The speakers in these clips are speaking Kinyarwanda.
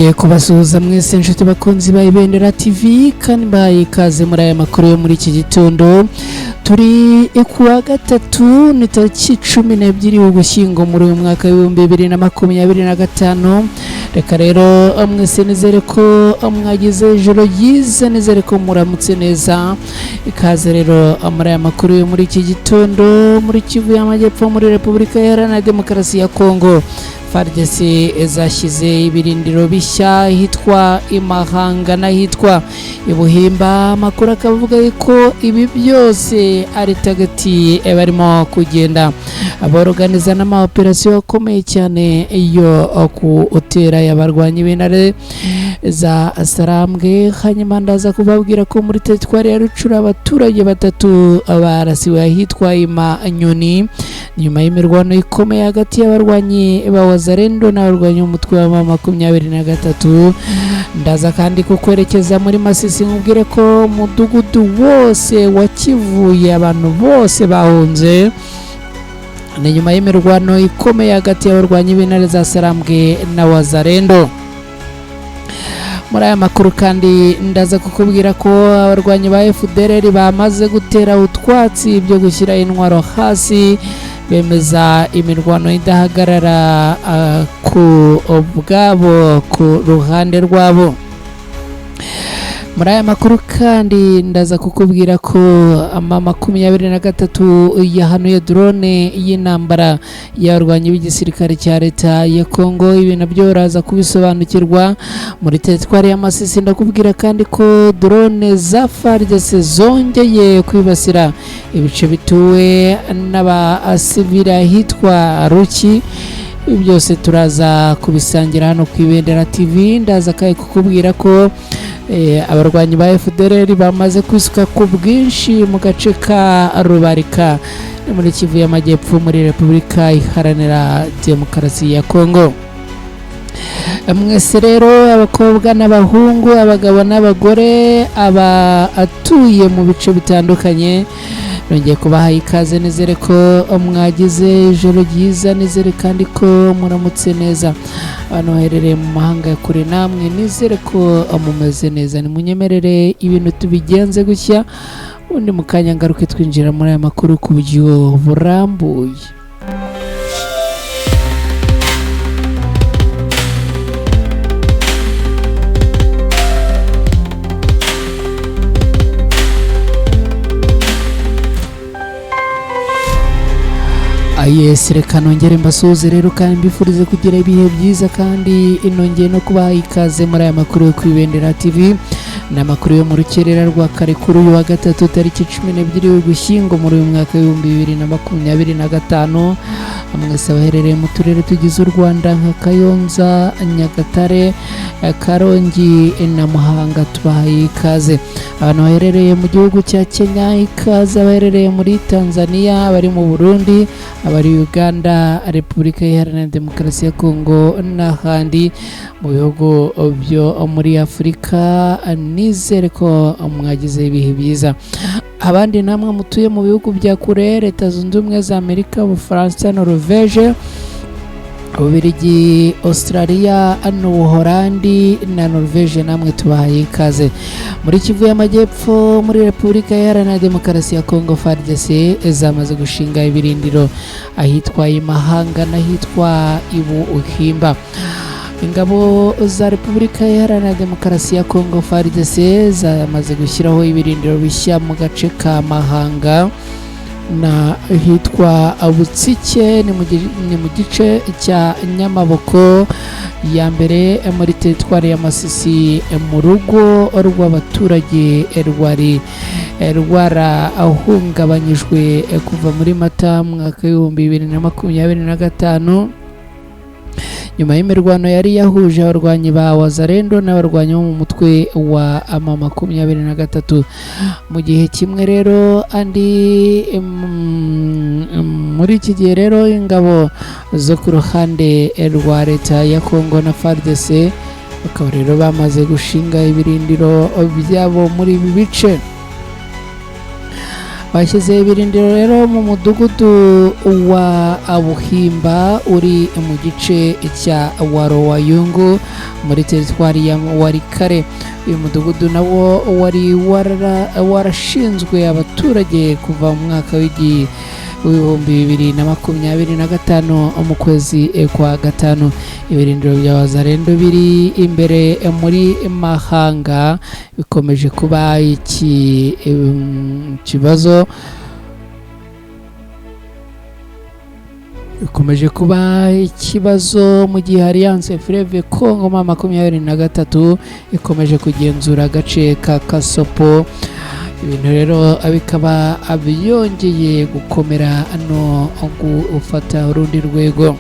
nongeye kubasuhuza mwese inshuti bakunzi ba Ibendera TV kandi baye ikaze muri aya makuru yo muri iki gitondo. Turi kuwa gatatu ni tariki 12 Ugushyingo muri uyu mwaka wa 2025. Reka rero mwese nizere ko mwagize ijoro ryiza, nizere ko muramutse neza. Ikaze rero muri aya makuru yo muri iki gitondo muri Kivu y'Amajyepfo muri Repubulika Iharanira Demokarasi ya Kongo. FARDC ezashyize ibirindiro bishya hitwa Imahanga na hitwa Ibuhimba. Makuru akavuga ko ibi byose ari tagati barimo kugenda aborganiza n'ama operation akomeye cyane iyo kuutera y'abarwanyi b'intare za Sarambwe. Hanyuma ndaza kubabwira ko muri teritwari ya Rucura abaturage batatu barasiwe hitwa Imanyoni nyuma y'imirwano ikomeye hagati y'abarwanyi b'Abazarendo n'abarwanyi umutwe wa 23. Ndaza kandi kukwerekeza muri Masisi nkubwire ko mudugudu wose wakivuye abantu bose bahunze ni nyuma y'imirwano ikomeye hagati y'abarwanyi b'intare za Sarambwe n'Abazarendo. Muri aya makuru kandi ndaza kukubwira ko abarwanyi ba FDLR bamaze gutera utwatsi byo gushyira intwaro hasi, bemeza imirwano idahagarara ku bwabo ku ruhande rwabo. Muri aya makuru kandi ndaza kukubwira ko ama 23 yahanuye drone y'intambara y'abarwanyi b'igisirikare cya leta ya Kongo. Ibi nabyo uraza kubisobanukirwa muri teritwari ya Masisi. Ndakubwira kandi ko drone za FARDC zongeye kwibasira ibice bituwe n'abasivili hitwa Ruki. Ibi byose turaza kubisangira hano ku Ibendera TV. Ndaza kandi kukubwira ko abarwanyi ba FDLR bamaze kwisuka ku bwinshi mu gace ka Rubarika muri Kivu y'Amajyepfo muri Repubulika Iharanira Demokarasi ya Kongo. Mwese rero abakobwa n'abahungu, abagabo n'abagore, atuye mu bice bitandukanye, nongeye kubaha ikaze. Nizere ko mwagize ijoro ryiza, nizere kandi ko muramutse neza. Abantu baherereye mu mahanga ya kure namwe nizere ko mumeze neza. Nimunyemerere ibintu tubigenze gutya, undi mukanya ngaruke twinjira muri aya makuru ku buryo burambuye. Yes, reka nongere mbasuhuze rero kandi mbifurize kugira ibihe byiza kandi inongeye no kubaha ikaze muri aya makuru yo ku Ibendera TV. N'amakuru yo mu rukerera rwa kare kuri uyu wa gatatu tariki 12 Ugushyingo muri uyu mwaka wa 2025. Mwese abaherereye mu turere tugize u Rwanda nka Kayonza, Nyagatare, Karongi na Muhanga tubahaye ikaze. Abantu baherereye mu gihugu cya Kenya ikaze, abaherereye muri Tanzania, abari mu Burundi, abari Uganda, Repubulika Iharanira Demokarasi ya Kongo n'ahandi mu bihugu byo muri Afurika. Nizere ko mwagize ibihe byiza. Abandi namwe mutuye mu bihugu bya kure, Leta Zunze Ubumwe za Amerika, Ubufaransa, Norvege, Ububiligi, Australia, n'Ubuholandi na Norvege, namwe tubahaye ikaze. Muri Kivu y'Amajyepfo muri Repubulika Iharanira Demokarasi ya Kongo, FARDC zamaze gushinga ibirindiro ahitwa Imahanga n'ahitwa Ibuhimba. Ingabo za Repubulika Iharanira Demokarasi ya Kongo FARDC zamaze gushyiraho ibirindiro bishya mu gace ka Mahanga na hitwa Butsike, ni mu gice cya Nyamaboko ya mbere muri teritwari ya Masisi, mu rugo rw'abaturage rwari rwarahungabanyijwe kuva muri Mata mwaka wa 2025 nyuma y'imirwano yari yahuje abarwanyi ba Wazarendo n'abarwanyi bo mu mutwe wa 23. Mu gihe kimwe rero muri iki gihe rero ingabo zo ku ruhande rwa leta ya Kongo na FARDC bakaba rero bamaze gushinga ibirindiro byabo muri ibi bice. bashyize ibirindiro rero mu mudugudu wa Abuhimba uri mu gice cya Waroyungu muri teritwari ya Warikare. uyu mudugudu nawo wari warashinzwe abaturage kuva mu mwaka w'ibihumbi 2025 mu kwezi kwa gatanu. Ibirindiro bya Wazalendo biri imbere muri Mahanga bikomeje kuba ikibazo mu gihe Alliance Fleuve Congo 23 ikomeje kugenzura agace ka Kasopo. Ibintu rero bikaba byongeye gukomera no gufata urundi rwego.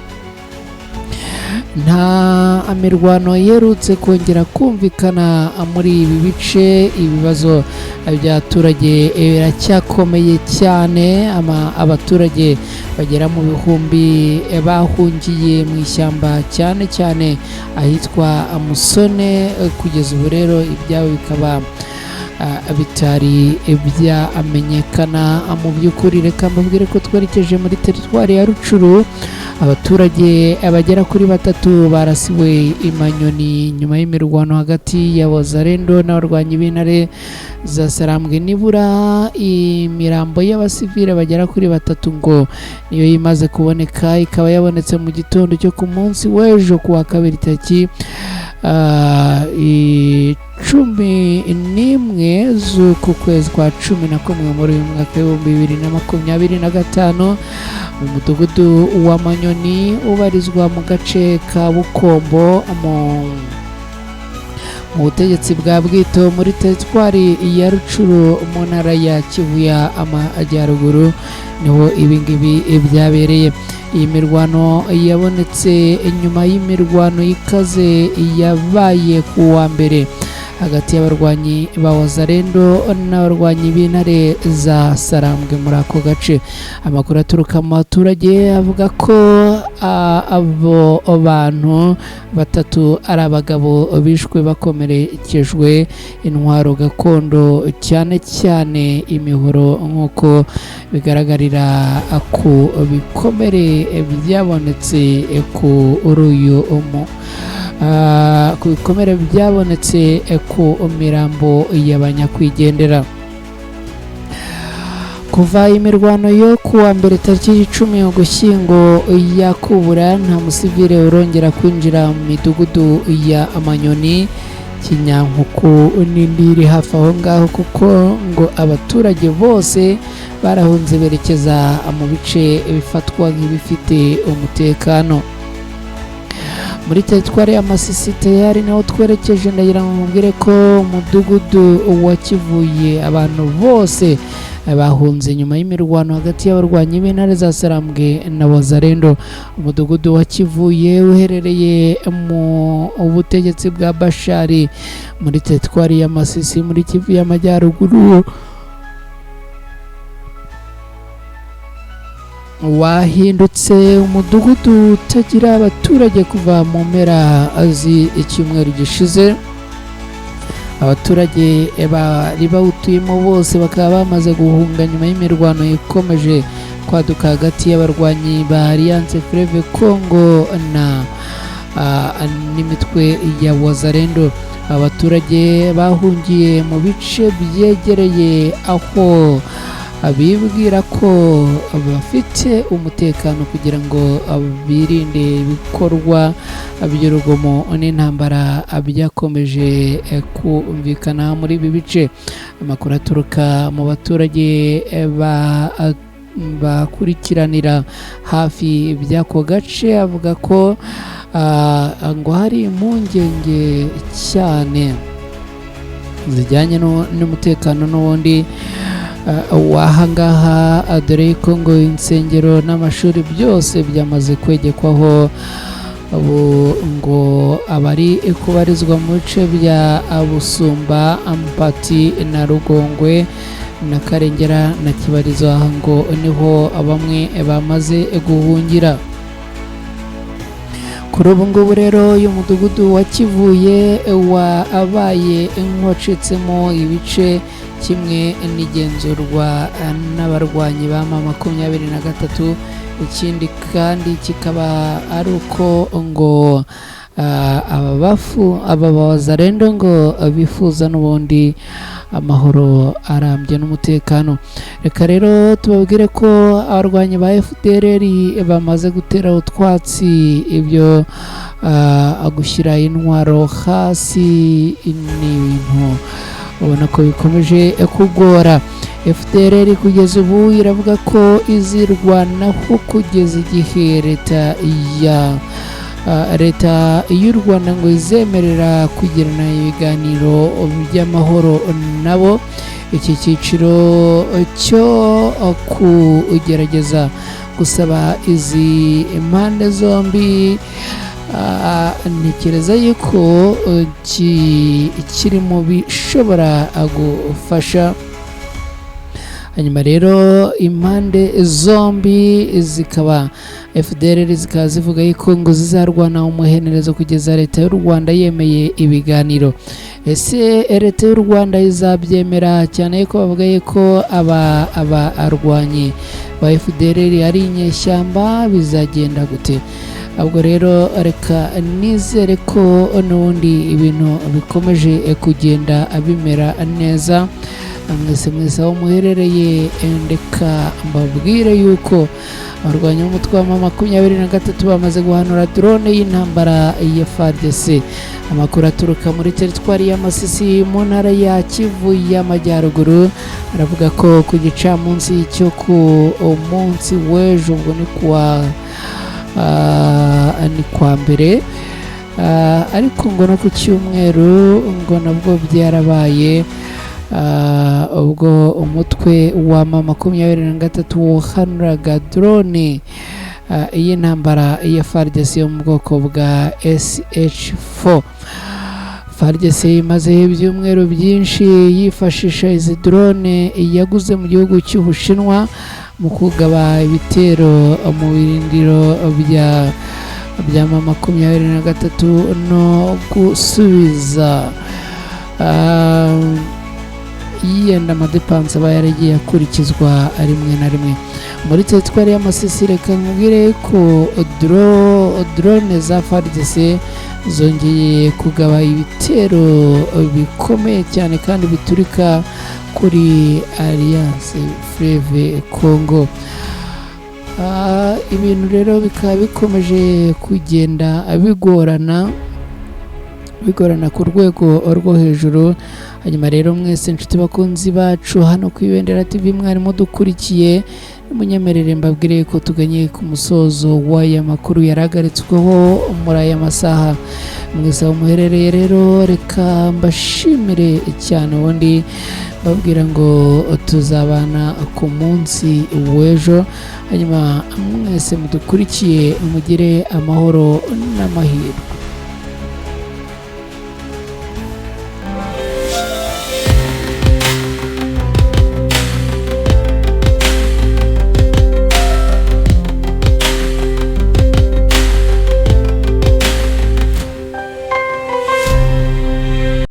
Nta mirwano yerutse kongera kumvikana muri ibi bice. Ibibazo by'abaturage biracyakomeye cyane. Abaturage bagera mu bihumbi bahungiye mu ishyamba cyane cyane ahitwa Musone. Kugeza ubu rero ibyabo bikaba bitari byamenyekana mu by'ukuri. Reka mbabwire ko twerekeje muri teritwari ya Rucuru. Abaturage bagera kuri 3 barasiwe Imanyoni nyuma y'imirwano hagati ya Wazalendo n'abarwanyi b'intare za Sarambwe. Nibura imirambo y'abasivile bagera kuri 3 ngo niyo yimaze kuboneka. Ikaba yabonetse mu gitondo cyo ku munsi w'ejo kuwa kabiri tariki 11 z'uku kwezi kwa 11 muri uyu mwaka w'2025 mu mudugudu wa Manyoni ubarizwa mu gace ka Bukombo mu butegetsi bwa Bwito muri teritwari ya Rucuru mu ntara ya Kivu y'Amajyaruguru niho ibingibi byabereye. Iyi mirwano yabonetse nyuma y'imirwano ikaze yabaye ku wa mbere hagati y'abarwanyi ba Wazalendo n'abarwanyi b'intare za Sarambwe muri ako gace. Amakuru aturuka mu baturage avuga ko abo bantu 3 ari abagabo bishwe bakomerekejwe intwaro gakondo cyane cyane imihoro nk'uko bigaragarira ku bikomere byabonetse ku bikomere byabonetse ku mirambo y'abanyakwigendera. Kuva imirwano yo kuwa mbere tariki 10 Ugushyingo yakubura nta musivile urongera kwinjira mu midugudu ya Amanyoni, Kinyankuku n'indi iri hafi aho ngaho kuko ngo abaturage bose barahunze berekeza mu bice bifatwa nk'ibifite umutekano. Muri teritwari ya Masisi tayari naho twerekeje. Ndagira ngo mubwire ko umudugudu wa Kivuye abantu bose bahunze nyuma y'imirwano hagati y'abarwanyi b'intare za Sarambwe na Wazalendo. Umudugudu wa Kivuye uherereye mu butegetsi bwa Bashari muri teritwari ya Masisi muri Kivu y'Amajyaruguru wahindutse umudugudu utagira abaturage kuva mu mpera z'icyumweru gishize. Abaturage bari bawutuyemo bose bakaba bamaze guhunga nyuma y'imirwano ikomeje kwaduka hagati y'abarwanyi ba Alliance Fleuve Congo n'imitwe ya Wazalendo. Abaturage bahungiye mu bice byegereye aho abibwira ko bafite umutekano kugira ngo birinde ibikorwa by'urugomo n'intambara byakomeje kumvikana muri ibi bice. Amakuru aturuka mu baturage bakurikiranira hafi by'ako gace avuga ko ngo hari impungenge cyane zijyanye n'umutekano n'ubundi wahangaha, dore ko ngo insengero n'amashuri byose byamaze kwegekwaho ngo abari kubarizwa mu bice bya Busumba, Ampati na Rugongwe na Karengera na Kibarizo ngo niho bamwe bamaze guhungira. kuri ubu ngubu rero uyu mudugudu wa Kivuye wabaye nk'uwacitsemo ibice kimwe n'igenzurwa n'abarwanyi ba M23. Ikindi kandi kikaba ari uko ngo aba bazarendo ngo bifuza n'ubundi amahoro arambye n'umutekano. Reka rero tubabwire ko abarwanyi ba FDLR bamaze gutera utwatsi ibyo gushyira intwaro hasi n'ibintu ubona ko bikomeje kugora. FDLR kugeza ubu iravuga ko izirwanaho kugeza igihe leta y'u Rwanda ngo izemerera kugirana ibiganiro by'amahoro nabo. Iki cyiciro cyo kugerageza gusaba izi impande zombi ntekereza yuko kiri mu bishobora gufasha. Hanyuma rero impande zombi zikaba FDLR zikaba zivuga yuko ngo zizarwana umuhenerezo kugeza leta y'u Rwanda yemeye ibiganiro. Ese leta y'u Rwanda izabyemera? Cyane ko bavuga yuko abarwanyi ba FDLR ari inyeshyamba, bizagenda gute? Ubwo rero reka nizere ko n'ubundi ibintu bikomeje kugenda bimera neza. Mwese aho muherereye, ndeka mbabwire yuko abarwanyi b'umutwe wa M23 bamaze guhanura drone y'intambara ya FARDC. Amakuru aturuka muri teritwari ya Masisi mu ntara ya Kivu y'Amajyaruguru aravuga ko ku gicamunsi cyo ku munsi w'ejo, ubwo ni kwa mbere, ariko ngo no ku cyumweru ngo nabwo byarabaye. Ubwo umutwe wa M23 wahanuraga drone y'intambara ya FARDC yo mu bwoko bwa SH4. FARDC imaze ibyumweru byinshi yifashisha izi drone yaguze mu gihugu cy'Ubushinwa mu kugaba ibitero mu birindiro bya M23 no gusubiza yenda amadepanse aba yaragiye akurikizwa rimwe na rimwe muri teritwari y'Amasisi. Reka nkubwire ko drone za FARDC zongeye kugaba ibitero bikomeye cyane kandi biturika kuri Alliance Fleuve Congo. Ibintu rero bikaba bikomeje kugenda bigorana ku rwego rwo hejuru. Hanyuma rero mwese inshuti bakunzi bacu hano ku Ibendera TV mwarimo dukurikiye, munyemerere mbabwire ko tuganye ku musozo w'aya makuru yaragaritsweho muri aya masaha. Mwese aho muherereye rero reka mbashimire cyane, ubundi babwira ngo tuzabana ku munsi w'ejo. Hanyuma mwese mudukurikiye mugire amahoro n'amahirwe.